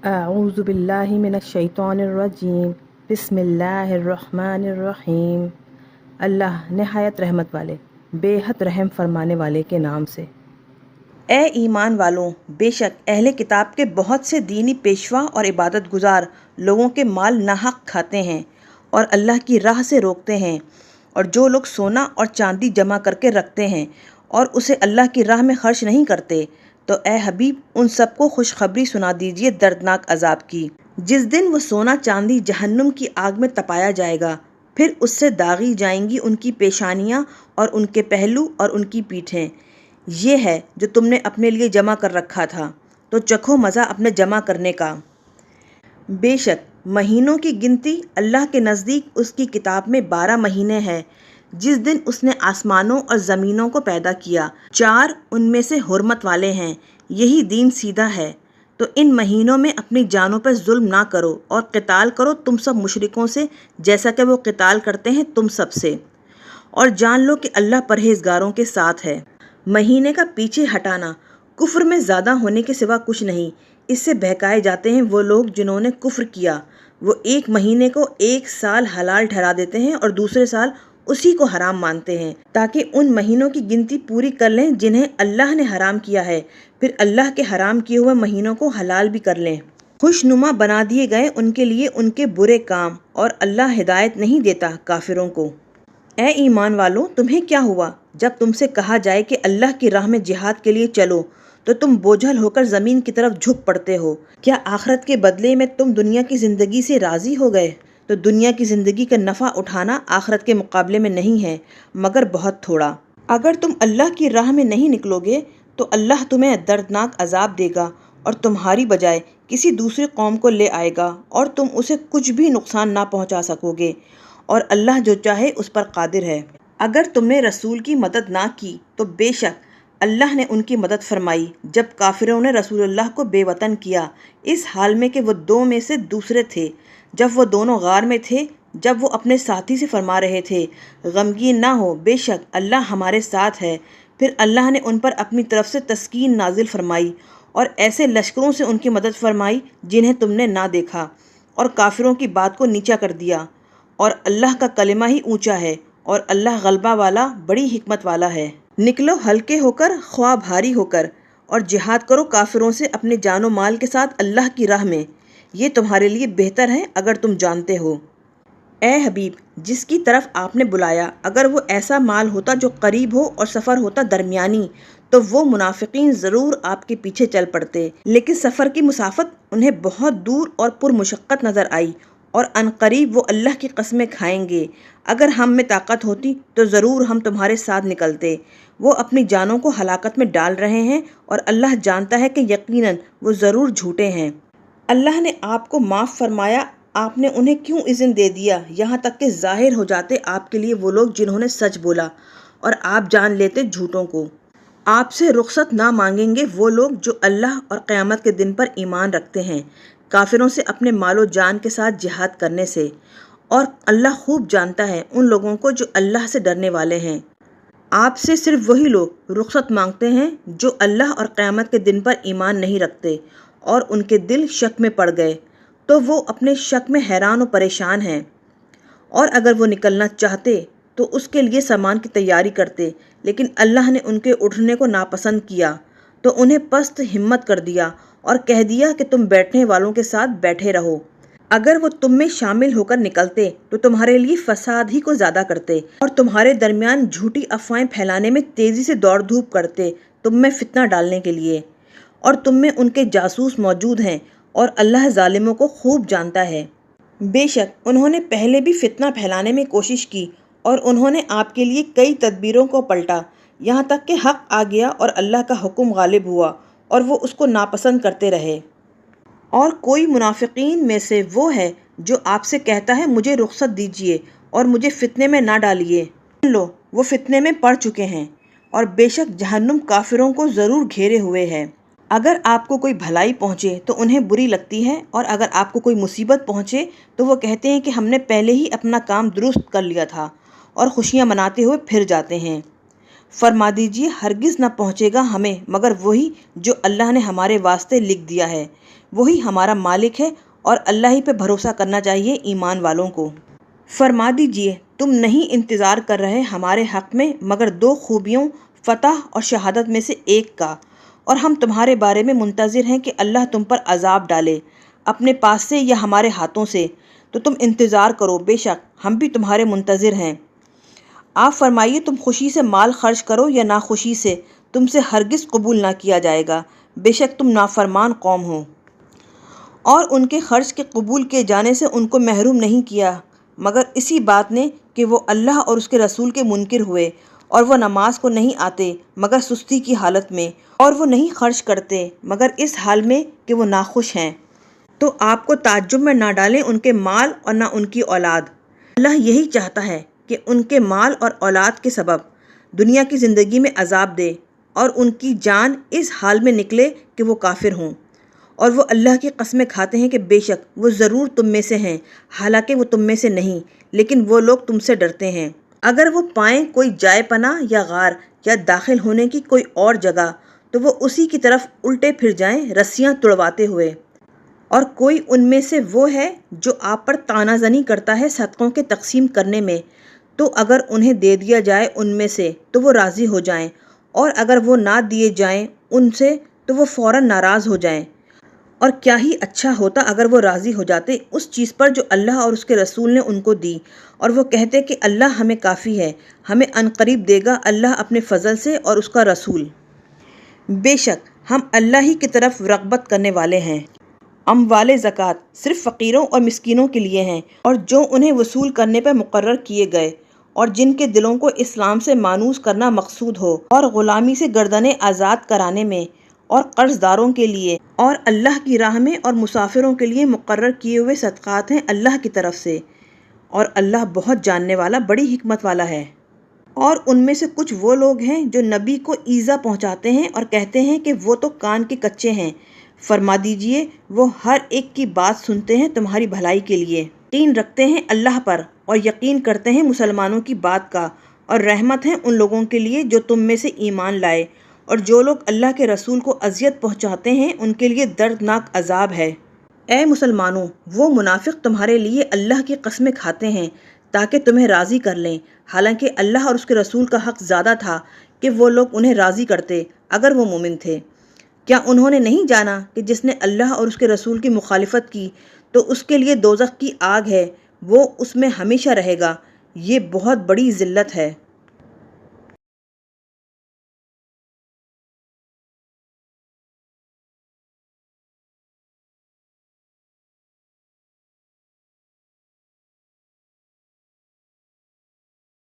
اعوذ باللہ من الشیطان الرجیم بسم اللہ الرحمن الرحیم۔ اللہ نہایت رحمت والے بے حد رحم فرمانے والے کے نام سے۔ اے ایمان والوں، بے شک اہل کتاب کے بہت سے دینی پیشوا اور عبادت گزار لوگوں کے مال ناحق کھاتے ہیں اور اللہ کی راہ سے روکتے ہیں، اور جو لوگ سونا اور چاندی جمع کر کے رکھتے ہیں اور اسے اللہ کی راہ میں خرچ نہیں کرتے، تو اے حبیب ان سب کو خوشخبری سنا دیجئے دردناک عذاب کی۔ جس دن وہ سونا چاندی جہنم کی آگ میں تپایا جائے گا، پھر اس سے داغی جائیں گی ان کی پیشانیاں اور ان کے پہلو اور ان کی پیٹھیں۔ یہ ہے جو تم نے اپنے لیے جمع کر رکھا تھا، تو چکھو مزہ اپنے جمع کرنے کا۔ بے شک مہینوں کی گنتی اللہ کے نزدیک اس کی کتاب میں 12 مہینے ہے، جس دن اس نے آسمانوں اور زمینوں کو پیدا کیا، 4 ان میں سے حرمت والے ہیں۔ یہی دین سیدھا ہے، تو ان مہینوں میں اپنی جانوں پر ظلم نہ کرو اور قتال کرو تم سب مشرکوں سے، جیسا کہ وہ قتال کرتے ہیں تم سب سے، اور جان لو کہ اللہ پرہیزگاروں کے ساتھ ہے۔ مہینے کا پیچھے ہٹانا کفر میں زیادہ ہونے کے سوا کچھ نہیں۔ اس سے بہکائے جاتے ہیں وہ لوگ جنہوں نے کفر کیا۔ وہ ایک مہینے کو 1 سال حلال ٹھہرا دیتے ہیں اور دوسرے سال اسی کو حرام مانتے ہیں، تاکہ ان مہینوں کی گنتی پوری کر لیں جنہیں اللہ نے حرام کیا ہے، پھر اللہ کے حرام کیے ہوئے مہینوں کو حلال بھی کر لیں۔ خوش نما بنا دیے گئے ان کے لیے ان کے برے کام، اور اللہ ہدایت نہیں دیتا کافروں کو۔ اے ایمان والو، تمہیں کیا ہوا جب تم سے کہا جائے کہ اللہ کی راہ میں جہاد کے لیے چلو، تو تم بوجھل ہو کر زمین کی طرف جھک پڑتے ہو؟ کیا آخرت کے بدلے میں تم دنیا کی زندگی سے راضی ہو گئے؟ تو دنیا کی زندگی کا نفع اٹھانا آخرت کے مقابلے میں نہیں ہے مگر بہت تھوڑا۔ اگر تم اللہ کی راہ میں نہیں نکلو گے تو اللہ تمہیں دردناک عذاب دے گا اور تمہاری بجائے کسی دوسری قوم کو لے آئے گا، اور تم اسے کچھ بھی نقصان نہ پہنچا سکو گے، اور اللہ جو چاہے اس پر قادر ہے۔ اگر تم نے رسول کی مدد نہ کی تو بے شک اللہ نے ان کی مدد فرمائی جب کافروں نے رسول اللہ کو بے وطن کیا، اس حال میں کہ وہ 2 میں سے دوسرے تھے، جب وہ دونوں غار میں تھے، جب وہ اپنے ساتھی سے فرما رہے تھے، غمگین نہ ہو، بے شک اللہ ہمارے ساتھ ہے۔ پھر اللہ نے ان پر اپنی طرف سے تسکین نازل فرمائی اور ایسے لشکروں سے ان کی مدد فرمائی جنہیں تم نے نہ دیکھا، اور کافروں کی بات کو نیچا کر دیا، اور اللہ کا کلمہ ہی اونچا ہے، اور اللہ غلبہ والا بڑی حکمت والا ہے۔ نکلو ہلکے ہو کر خواہ بھاری ہو کر، اور جہاد کرو کافروں سے اپنے جان و مال کے ساتھ اللہ کی راہ میں، یہ تمہارے لیے بہتر ہے اگر تم جانتے ہو۔ اے حبیب، جس کی طرف آپ نے بلایا، اگر وہ ایسا مال ہوتا جو قریب ہو اور سفر ہوتا درمیانی، تو وہ منافقین ضرور آپ کے پیچھے چل پڑتے، لیکن سفر کی مسافت انہیں بہت دور اور پرمشقت نظر آئی، اور عنقریب وہ اللہ کی قسمیں کھائیں گے، اگر ہم میں طاقت ہوتی تو ضرور ہم تمہارے ساتھ نکلتے۔ وہ اپنی جانوں کو ہلاکت میں ڈال رہے ہیں، اور اللہ جانتا ہے کہ یقیناً وہ ضرور جھوٹے ہیں۔ اللہ نے آپ کو معاف فرمایا، آپ نے انہیں کیوں اذن دے دیا یہاں تک کہ ظاہر ہو جاتے آپ کے لیے وہ لوگ جنہوں نے سچ بولا، اور آپ جان لیتے جھوٹوں کو۔ آپ سے رخصت نہ مانگیں گے وہ لوگ جو اللہ اور قیامت کے دن پر ایمان رکھتے ہیں، کافروں سے اپنے مال و جان کے ساتھ جہاد کرنے سے، اور اللہ خوب جانتا ہے ان لوگوں کو جو اللہ سے ڈرنے والے ہیں۔ آپ سے صرف وہی لوگ رخصت مانگتے ہیں جو اللہ اور قیامت کے دن پر ایمان نہیں رکھتے اور ان کے دل شک میں پڑ گئے، تو وہ اپنے شک میں حیران و پریشان ہیں، اور اگر وہ نکلنا چاہتے تو اس کے لیے سامان کی تیاری کرتے، لیکن اللہ نے ان کے اٹھنے کو ناپسند کیا، تو انہیں پست ہمت کر دیا اور کہہ دیا کہ تم بیٹھنے والوں کے ساتھ بیٹھے رہو۔ اگر وہ تم میں شامل ہو کر نکلتے تو تمہارے لیے فساد ہی کو زیادہ کرتے، اور تمہارے درمیان جھوٹی افواہیں پھیلانے میں تیزی سے دوڑ دھوپ کرتے تم میں فتنہ ڈالنے کے لیے، اور تم میں ان کے جاسوس موجود ہیں، اور اللہ ظالموں کو خوب جانتا ہے۔ بے شک انہوں نے پہلے بھی فتنہ پھیلانے میں کوشش کی، اور انہوں نے آپ کے لیے کئی تدبیروں کو پلٹا، یہاں تک کہ حق آ گیا اور اللہ کا حکم غالب ہوا، اور وہ اس کو ناپسند کرتے رہے۔ اور کوئی منافقین میں سے وہ ہے جو آپ سے کہتا ہے مجھے رخصت دیجیے اور مجھے فتنے میں نہ ڈالیے، سن لو وہ فتنے میں پڑ چکے ہیں، اور بے شک جہنم کافروں کو ضرور گھیرے ہوئے ہے۔ اگر آپ کو کوئی بھلائی پہنچے تو انہیں بری لگتی ہے، اور اگر آپ کو کوئی مصیبت پہنچے تو وہ کہتے ہیں کہ ہم نے پہلے ہی اپنا کام درست کر لیا تھا، اور خوشیاں مناتے ہوئے پھر جاتے ہیں۔ فرما دیجئے ہرگز نہ پہنچے گا ہمیں مگر وہی جو اللہ نے ہمارے واسطے لکھ دیا ہے، وہی ہمارا مالک ہے اور اللہ ہی پہ بھروسہ کرنا چاہیے ایمان والوں کو۔ فرما دیجئے تم نہیں انتظار کر رہے ہمارے حق میں مگر دو خوبیوں فتح اور شہادت میں سے ایک کا، اور ہم تمہارے بارے میں منتظر ہیں کہ اللہ تم پر عذاب ڈالے اپنے پاس سے یا ہمارے ہاتھوں سے، تو تم انتظار کرو، بے شک ہم بھی تمہارے منتظر ہیں۔ آپ فرمائیے تم خوشی سے مال خرچ کرو یا ناخوشی سے، تم سے ہرگز قبول نہ کیا جائے گا، بے شک تم نافرمان قوم ہو۔ اور ان کے خرچ کے قبول کیے جانے سے ان کو محروم نہیں کیا مگر اسی بات نے کہ وہ اللہ اور اس کے رسول کے منکر ہوئے، اور وہ نماز کو نہیں آتے مگر سستی کی حالت میں، اور وہ نہیں خرچ کرتے مگر اس حال میں کہ وہ ناخوش ہیں۔ تو آپ کو تعجب میں نہ ڈالیں ان کے مال اور نہ ان کی اولاد۔ اللہ یہی چاہتا ہے کہ ان کے مال اور اولاد کے سبب دنیا کی زندگی میں عذاب دے اور ان کی جان اس حال میں نکلے کہ وہ کافر ہوں، اور وہ اللہ کی قسمیں کھاتے ہیں کہ بے شک وہ ضرور تم میں سے ہیں، حالانکہ وہ تم میں سے نہیں، لیکن وہ لوگ تم سے ڈرتے ہیں۔ اگر وہ پائیں کوئی جائے پناہ یا غار یا داخل ہونے کی کوئی اور جگہ تو وہ اسی کی طرف الٹے پھر جائیں رسیاں تڑواتے ہوئے۔ اور کوئی ان میں سے وہ ہے جو آپ پر طعنہ زنی کرتا ہے صدقوں کے تقسیم کرنے میں، تو اگر انہیں دے دیا جائے ان میں سے تو وہ راضی ہو جائیں، اور اگر وہ نہ دیے جائیں ان سے تو وہ فوراً ناراض ہو جائیں۔ اور کیا ہی اچھا ہوتا اگر وہ راضی ہو جاتے اس چیز پر جو اللہ اور اس کے رسول نے ان کو دی، اور وہ کہتے کہ اللہ ہمیں کافی ہے، ہمیں عنقریب دے گا اللہ اپنے فضل سے اور اس کا رسول۔ بے شک ہم اللہ ہی کی طرف رغبت کرنے والے ہیں۔ اموال زکوٰۃ صرف فقیروں اور مسکینوں کے لیے ہیں، اور جو انہیں وصول کرنے پر مقرر کیے گئے اور جن کے دلوں کو اسلام سے مانوس کرنا مقصود ہو، اور غلامی سے گردنیں آزاد کرانے میں، اور قرض داروں کے لیے اور اللہ کی راہ میں اور مسافروں کے لیے مقرر کیے ہوئے صدقات ہیں اللہ کی طرف سے، اور اللہ بہت جاننے والا بڑی حکمت والا ہے۔ اور ان میں سے کچھ وہ لوگ ہیں جو نبی کو ایذا پہنچاتے ہیں اور کہتے ہیں کہ وہ تو کان کے کچے ہیں۔ فرما دیجئے وہ ہر ایک کی بات سنتے ہیں تمہاری بھلائی کے لیے، یقین رکھتے ہیں اللہ پر اور یقین کرتے ہیں مسلمانوں کی بات کا، اور رحمت ہے ان لوگوں کے لیے جو تم میں سے ایمان لائے، اور جو لوگ اللہ کے رسول کو اذیت پہنچاتے ہیں ان کے لیے دردناک عذاب ہے۔ اے مسلمانوں، وہ منافق تمہارے لیے اللہ کی قسمیں کھاتے ہیں تاکہ تمہیں راضی کر لیں، حالانکہ اللہ اور اس کے رسول کا حق زیادہ تھا کہ وہ لوگ انہیں راضی کرتے اگر وہ مومن تھے۔ کیا انہوں نے نہیں جانا کہ جس نے اللہ اور اس کے رسول کی مخالفت کی تو اس کے لیے دوزخ کی آگ ہے، وہ اس میں ہمیشہ رہے گا، یہ بہت بڑی ذلت ہے۔